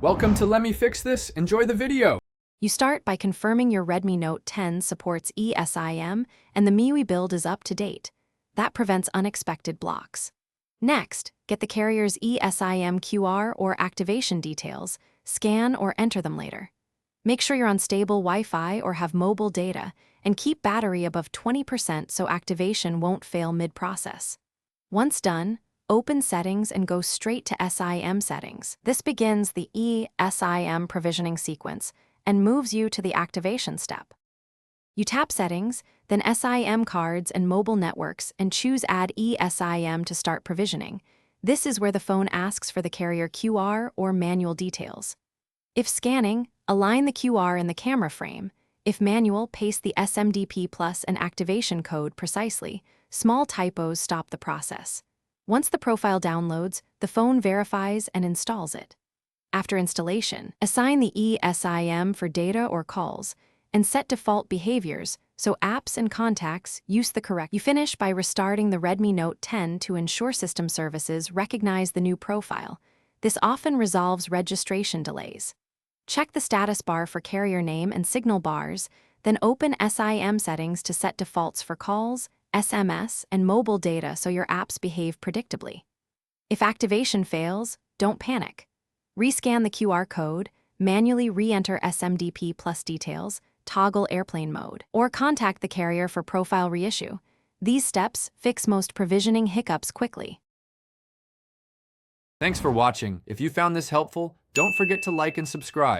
Welcome to Let Me Fix This. Enjoy the video. You start by confirming your Redmi Note 10 supports eSIM and the MIUI build is up to date. That prevents unexpected blocks. Next, get the carrier's eSIM QR or activation details, scan or enter them later. Make sure you're on stable Wi-Fi or have mobile data, and keep battery above 20% so activation won't fail mid-process. Once done, open Settings and go straight to SIM settings. This begins the eSIM provisioning sequence and moves you to the activation step. You tap Settings, then SIM cards and mobile networks, and choose Add eSIM to start provisioning. This is where the phone asks for the carrier QR or manual details. If scanning, align the QR in the camera frame. If manual, paste the SMDP plus and activation code precisely. Small typos stop the process. Once the profile downloads, the phone verifies and installs it. After installation, assign the eSIM for data or calls, and set default behaviors so apps and contacts use the correct. You finish by restarting the Redmi Note 10 to ensure system services recognize the new profile. This often resolves registration delays. Check the status bar for carrier name and signal bars, then open SIM settings to set defaults for calls, SMS, and mobile data so your apps behave predictably. If activation fails, don't panic. Rescan the QR code, manually re-enter SMDP plus details, toggle airplane mode, or contact the carrier for profile reissue. These steps fix most provisioning hiccups quickly. Thanks for watching. If you found this helpful, don't forget to like and subscribe.